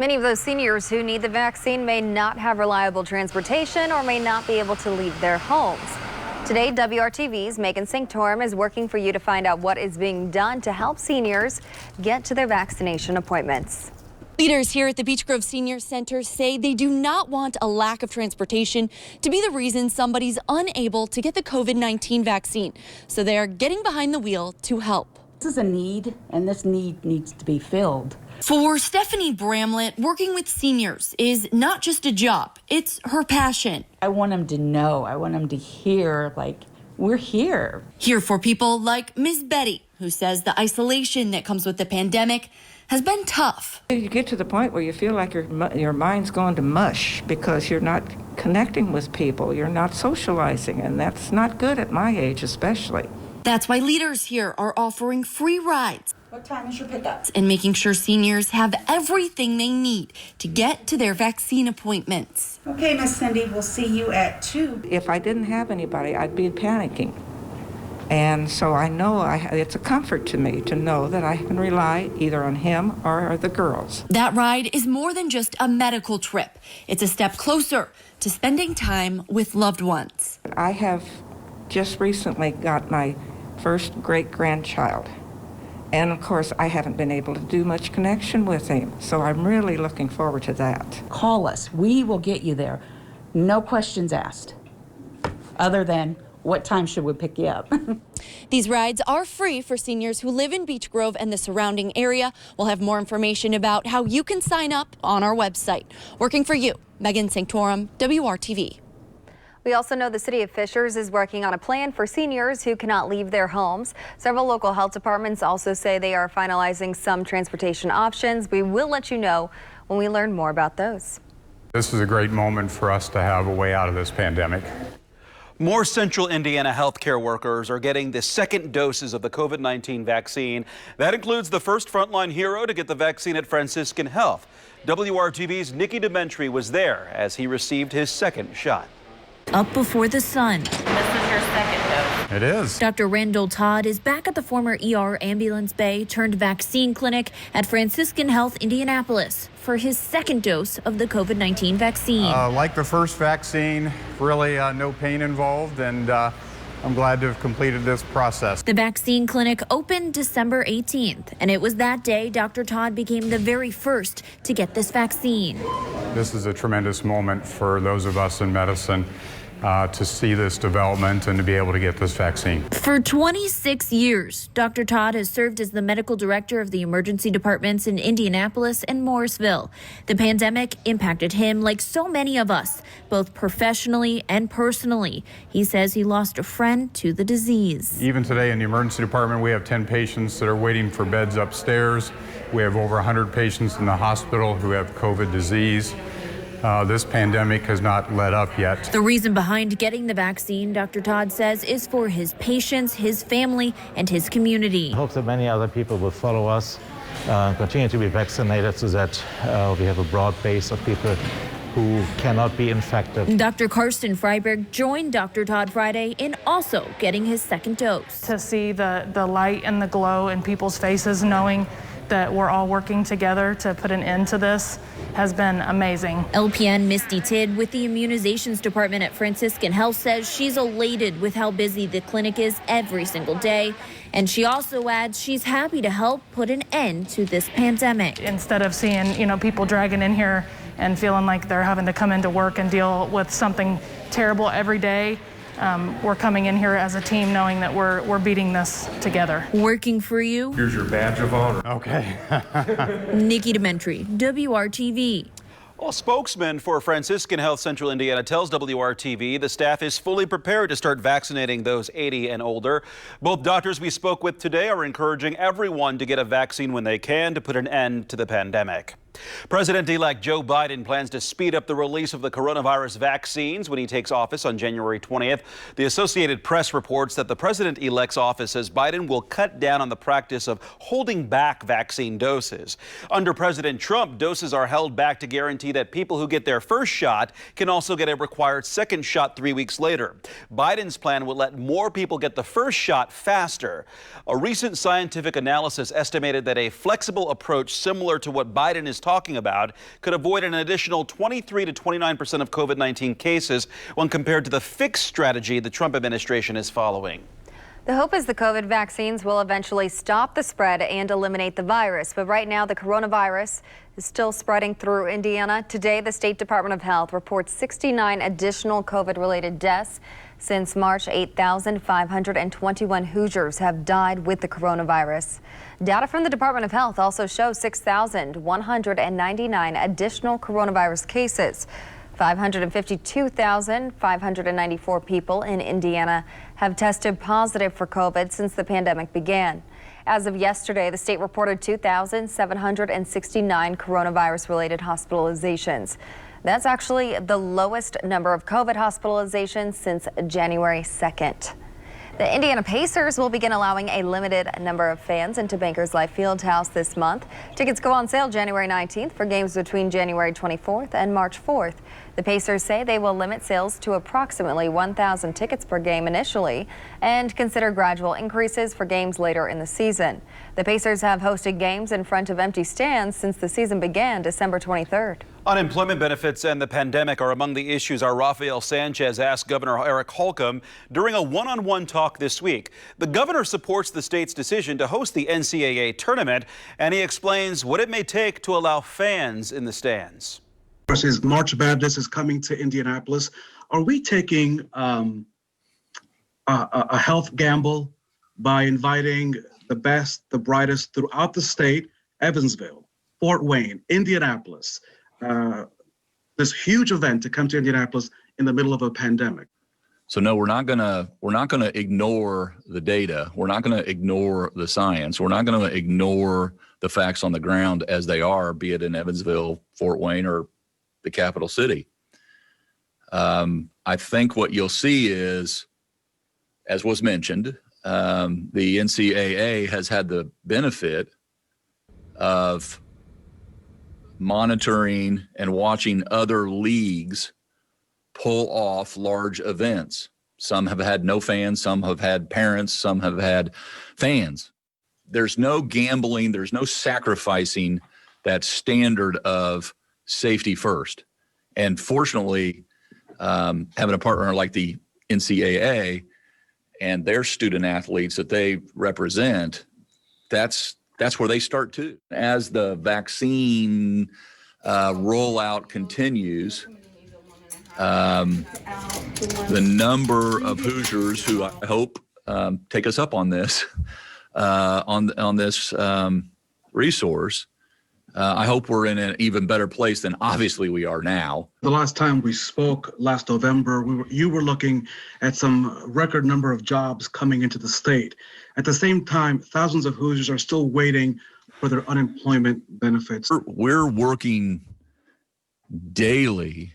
Many of those seniors who need the vaccine may not have reliable transportation or may not be able to leave their homes. Today, WRTV's Megan Sanctorum is working for you to find out what is being done to help seniors get to their vaccination appointments. Leaders here at the Beech Grove Senior Center say they do not want a lack of transportation to be the reason somebody's unable to get the COVID-19 vaccine. So they are getting behind the wheel to help. This is a need, and this need needs to be filled. For Stephanie Bramlett, working with seniors is not just a job, it's her passion. I want them to know, I want them to hear, like, we're here. Here for people like Ms. Betty, who says the isolation that comes with the pandemic has been tough. You get to the point where you feel like your mind's going to mush because you're not connecting with people, you're not socializing, and that's not good at my age especially. That's why leaders here are offering free rides. What time is your pickup? And making sure seniors have everything they need to get to their vaccine appointments. Okay, Miss Cindy, we'll see you at 2. If I didn't have anybody, I'd be panicking. And so I know it's a comfort to me to know that I can rely either on him or the girls. That ride is more than just a medical trip. It's a step closer to spending time with loved ones. I have just recently got my first great-grandchild. And of course, I haven't been able to do much connection with him. So I'm really looking forward to that. Call us. We will get you there. No questions asked, other than what time should we pick you up? These rides are free for seniors who live in Beech Grove and the surrounding area. We'll have more information about how you can sign up on our website. Working for you, Megan Sanctorum, WRTV. We also know the city of Fishers is working on a plan for seniors who cannot leave their homes. Several local health departments also say they are finalizing some transportation options. We will let you know when we learn more about those. This is a great moment for us to have a way out of this pandemic. More Central Indiana healthcare workers are getting the second doses of the COVID-19 vaccine. That includes the first frontline hero to get the vaccine at Franciscan Health. WRTV's Nikki Dementry was there as he received his second shot. Up before the sun. This is your second dose. It is. Dr. Randall Todd is back at the former ER ambulance bay turned vaccine clinic at Franciscan Health Indianapolis for his second dose of the COVID-19 vaccine. Like the first vaccine, really no pain involved, and I'm glad to have completed this process. The vaccine clinic opened December 18th, and it was that day Dr. Todd became the very first to get this vaccine. This is a tremendous moment for those of us in medicine to see this development and to be able to get this vaccine. For 26 years, Dr. Todd has served as the medical director of the emergency departments in Indianapolis and Morrisville. The pandemic impacted him like so many of us, both professionally and personally. He says he lost a friend to the disease. Even today in the emergency department, we have 10 patients that are waiting for beds upstairs. We have over 100 patients in the hospital who have COVID disease. This pandemic has not let up yet. The reason behind getting the vaccine, Dr. Todd says, is for his patients, his family, and his community. I hope that many other people will follow us, continue to be vaccinated so that we have a broad base of people who cannot be infected. Dr. Karsten Freiberg joined Dr. Todd Friday in also getting his second dose. To see the light and the glow in people's faces, knowing that we're all working together to put an end to this has been amazing. LPN Misty Tidd with the immunizations department at Franciscan Health says she's elated with how busy the clinic is every single day. And she also adds she's happy to help put an end to this pandemic. Instead of seeing, people dragging in here and feeling like they're having to come into work and deal with something terrible every day, we're coming in here as a team knowing that we're beating this together. Working for you. Here's your badge of honor. Okay. Nikki Dementry, WRTV. A spokesman for Franciscan Health Central Indiana tells WRTV the staff is fully prepared to start vaccinating those 80 and older. Both doctors we spoke with today are encouraging everyone to get a vaccine when they can to put an end to the pandemic. President-elect Joe Biden plans to speed up the release of the coronavirus vaccines when he takes office on January 20th. The Associated Press reports that the president-elect's office says Biden will cut down on the practice of holding back vaccine doses. Under President Trump, doses are held back to guarantee that people who get their first shot can also get a required second shot 3 weeks later. Biden's plan will let more people get the first shot faster. A recent scientific analysis estimated that a flexible approach similar to what Biden is talking about could avoid an additional 23 to 29% of COVID-19 cases when compared to the fixed strategy the Trump administration is following. The hope is the COVID vaccines will eventually stop the spread and eliminate the virus. But right now, the coronavirus is still spreading through Indiana. Today, the State Department of Health reports 69 additional COVID-related deaths. Since March, 8,521 Hoosiers have died with the coronavirus. Data from the Department of Health also shows 6,199 additional coronavirus cases. 552,594 people in Indiana have tested positive for COVID since the pandemic began. As of yesterday, the state reported 2,769 coronavirus-related hospitalizations. That's actually the lowest number of COVID hospitalizations since January 2nd. The Indiana Pacers will begin allowing a limited number of fans into Bankers Life Fieldhouse this month. Tickets go on sale January 19th for games between January 24th and March 4th. The Pacers say they will limit sales to approximately 1,000 tickets per game initially and consider gradual increases for games later in the season. The Pacers have hosted games in front of empty stands since the season began December 23rd. Unemployment benefits and the pandemic are among the issues our Rafael Sanchez asked Governor Eric Holcomb during a one-on-one talk this week. The governor supports the state's decision to host the NCAA tournament, and he explains what it may take to allow fans in the stands. As March Madness is coming to Indianapolis, are we taking a health gamble by inviting the best, the brightest throughout the state, Evansville, Fort Wayne, Indianapolis, this huge event to come to Indianapolis in the middle of a pandemic? So no, we're not gonna ignore the data. We're not gonna ignore the science. We're not gonna ignore the facts on the ground as they are, be it in Evansville, Fort Wayne, or the capital city. I think what you'll see is, as was mentioned, the NCAA has had the benefit of monitoring and watching other leagues pull off large events. Some have had no fans, some have had parents, some have had fans. There's no gambling, there's no sacrificing that standard of safety first. And fortunately, having a partner like the NCAA and their student athletes that they represent, that's where they start too. As the vaccine rollout continues, the number of Hoosiers who I hope take us up on this, on this resource, I hope we're in an even better place than obviously we are now. The last time we spoke last November, you were looking at some record number of jobs coming into the state. At the same time, thousands of Hoosiers are still waiting for their unemployment benefits. We're working daily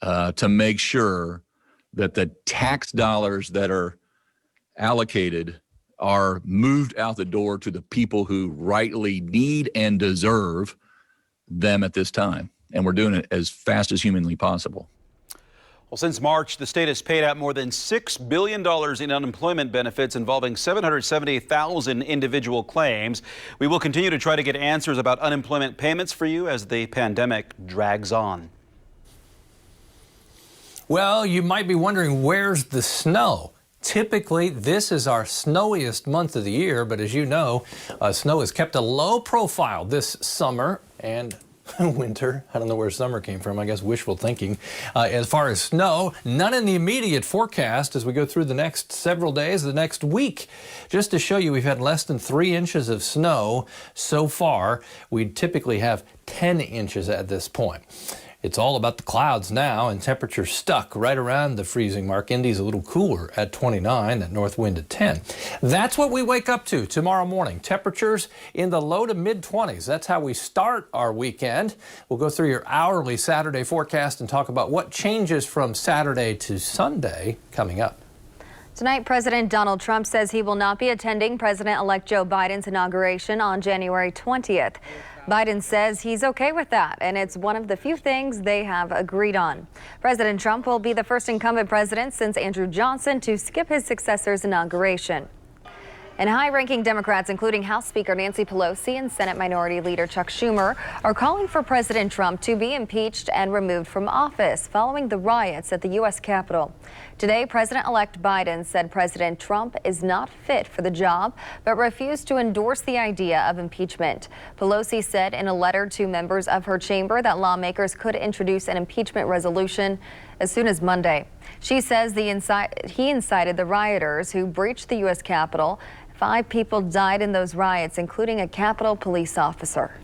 to make sure that the tax dollars that are allocated are moved out the door to the people who rightly need and deserve them at this time. And we're doing it as fast as humanly possible. Well, since March, the state has paid out more than $6 billion in unemployment benefits involving 770,000 individual claims. We will continue to try to get answers about unemployment payments for you as the pandemic drags on. Well, you might be wondering, where's the snow? Typically, this is our snowiest month of the year, but as you know, snow has kept a low profile this summer and winter. I don't know where summer came from. I guess wishful thinking. As far as snow, none in the immediate forecast as we go through the next several days, the next week. Just to show you, we've had less than 3 inches of snow so far. We'd typically have 10 inches at this point. It's all about the clouds now, and temperatures stuck right around the freezing mark. Indy's a little cooler at 29, that north wind at 10. That's what we wake up to tomorrow morning. Temperatures in the low to mid-20s. That's how we start our weekend. We'll go through your hourly Saturday forecast and talk about what changes from Saturday to Sunday coming up. Tonight, President Donald Trump says he will not be attending President-elect Joe Biden's inauguration on January 20th. Biden says he's okay with that, and it's one of the few things they have agreed on. President Trump will be the first incumbent president since Andrew Johnson to skip his successor's inauguration. And high-ranking Democrats, including House Speaker Nancy Pelosi and Senate Minority Leader Chuck Schumer, are calling for President Trump to be impeached and removed from office following the riots at the U.S. Capitol. Today, President-elect Biden said President Trump is not fit for the job, but refused to endorse the idea of impeachment. Pelosi said in a letter to members of her chamber that lawmakers could introduce an impeachment resolution as soon as Monday. She says he incited the rioters who breached the U.S. Capitol. 5 people died in those riots, including a Capitol police officer.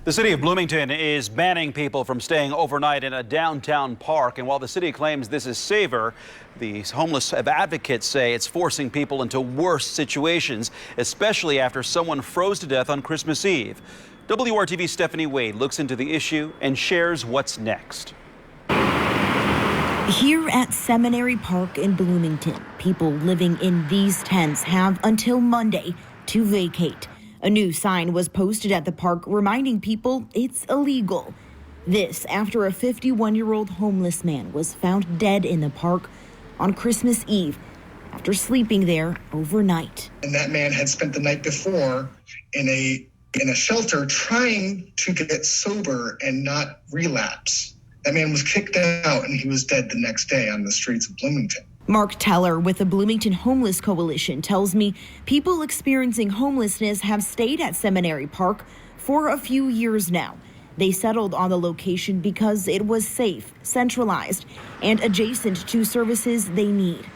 The city of Bloomington is banning people from staying overnight in a downtown park. And while the city claims this is safer, the homeless advocates say it's forcing people into worse situations, especially after someone froze to death on Christmas Eve. WRTV's Stephanie Wade looks into the issue and shares what's next. Here at Seminary Park in Bloomington, people living in these tents have until Monday to vacate. A new sign was posted at the park reminding people it's illegal. This after a 51-year-old homeless man was found dead in the park on Christmas Eve after sleeping there overnight. And that man had spent the night before in a shelter trying to get sober and not relapse. That man was kicked out and he was dead the next day on the streets of Bloomington. Mark Teller with the Bloomington Homeless Coalition tells me people experiencing homelessness have stayed at Seminary Park for a few years now. They settled on the location because it was safe, centralized, and adjacent to services they need.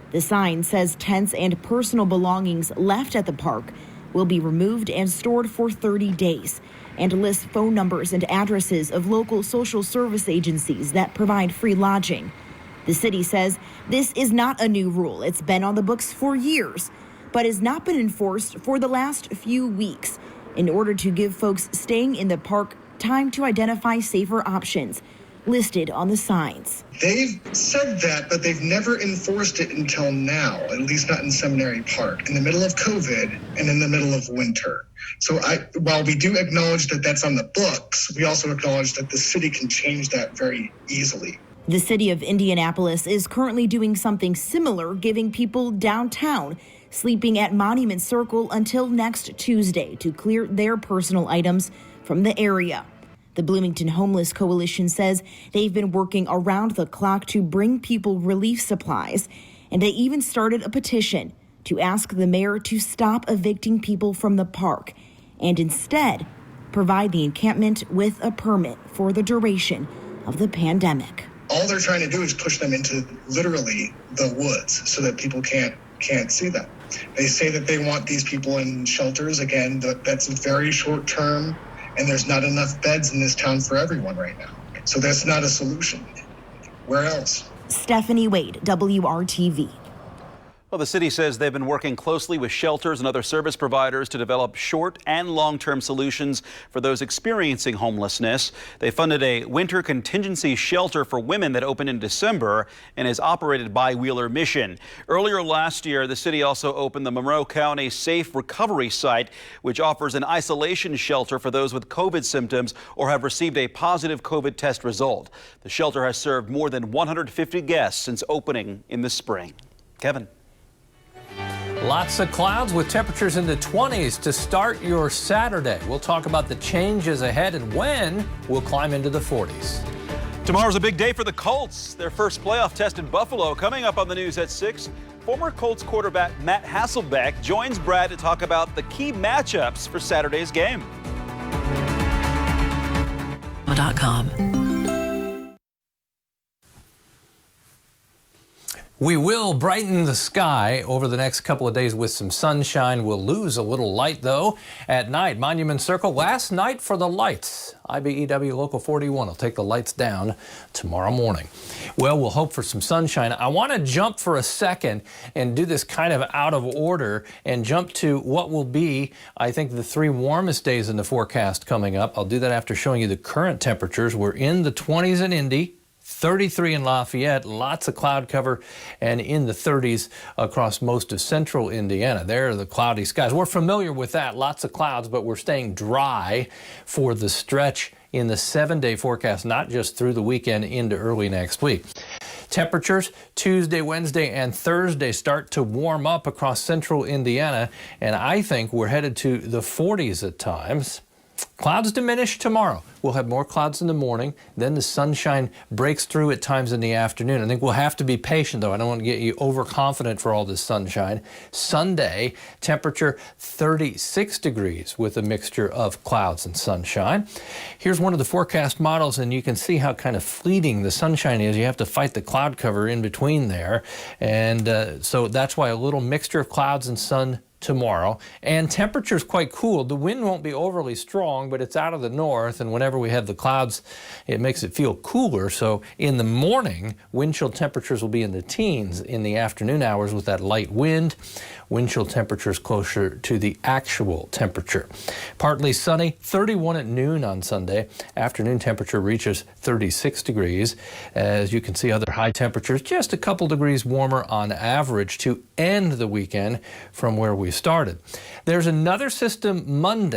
The sign says tents and personal belongings left at the park will be removed and stored for 30 days. And lists phone numbers and addresses of local social service agencies that provide free lodging. The city says this is not a new rule. It's been on the books for years, but has not been enforced for the last few weeks in order to give folks staying in the park time to identify safer options listed on the signs. They've said that, but they've never enforced it until now, at least not in Seminary Park, in the middle of COVID and in the middle of winter. So while we do acknowledge that that's on the books, we also acknowledge that the city can change that very easily. The city of Indianapolis is currently doing something similar, giving people downtown sleeping at Monument Circle until next Tuesday to clear their personal items from the area. The Bloomington Homeless Coalition says they've been working around the clock to bring people relief supplies, and they even started a petition to ask the mayor to stop evicting people from the park and instead provide the encampment with a permit for the duration of the pandemic. All they're trying to do is push them into literally the woods so that people can't see them. They say that they want these people in shelters. Again, that's very short term, and there's not enough beds in this town for everyone right now. So that's not a solution. Where else? Stephanie Wade, WRTV. Well, the city says they've been working closely with shelters and other service providers to develop short and long-term solutions for those experiencing homelessness. They funded a winter contingency shelter for women that opened in December and is operated by Wheeler Mission. Earlier last year, the city also opened the Monroe County Safe Recovery Site, which offers an isolation shelter for those with COVID symptoms or have received a positive COVID test result. The shelter has served more than 150 guests since opening in the spring. Kevin. Lots of clouds with temperatures in the 20s to start your Saturday. We'll talk about the changes ahead and when we'll climb into the 40s. Tomorrow's a big day for the Colts. Their first playoff test in Buffalo. Coming up on the news at 6, former Colts quarterback Matt Hasselbeck joins Brad to talk about the key matchups for Saturday's game. We will brighten the sky over the next couple of days with some sunshine. We'll lose a little light, though, at night. Monument Circle, last night for the lights. IBEW Local 41 will take the lights down tomorrow morning. Well, we'll hope for some sunshine. I want to jump for a second and do this kind of out of order and jump to what will be, I think, the 3 warmest days in the forecast coming up. I'll do that after showing you the current temperatures. We're in the 20s in Indy. 33 in Lafayette, lots of cloud cover, and in the 30s across most of central Indiana. There are the cloudy skies. We're familiar with that, lots of clouds, but we're staying dry for the stretch in the 7-day forecast, not just through the weekend into early next week. Temperatures Tuesday, Wednesday, and Thursday start to warm up across central Indiana, and I think we're headed to the 40s at times. Clouds diminish tomorrow. We'll have more clouds in the morning, then the sunshine breaks through at times in the afternoon. I think we'll have to be patient, though. I don't want to get you overconfident for all this sunshine. Sunday, temperature 36 degrees with a mixture of clouds and sunshine. Here's one of the forecast models, and you can see how kind of fleeting the sunshine is. You have to fight the cloud cover in between there. And so that's why a little mixture of clouds and sun tomorrow, and temperatures quite cool. The wind won't be overly strong, but it's out of the north, and whenever we have the clouds, it makes it feel cooler. So in the morning, wind chill temperatures will be in the teens. In the afternoon hours with that light wind, wind chill temperatures closer to the actual temperature. Partly sunny, 31 at noon on Sunday. Afternoon temperature reaches 36 degrees. As you can see, other high temperatures just a couple degrees warmer on average to end the weekend from where we started. There's another system Monday.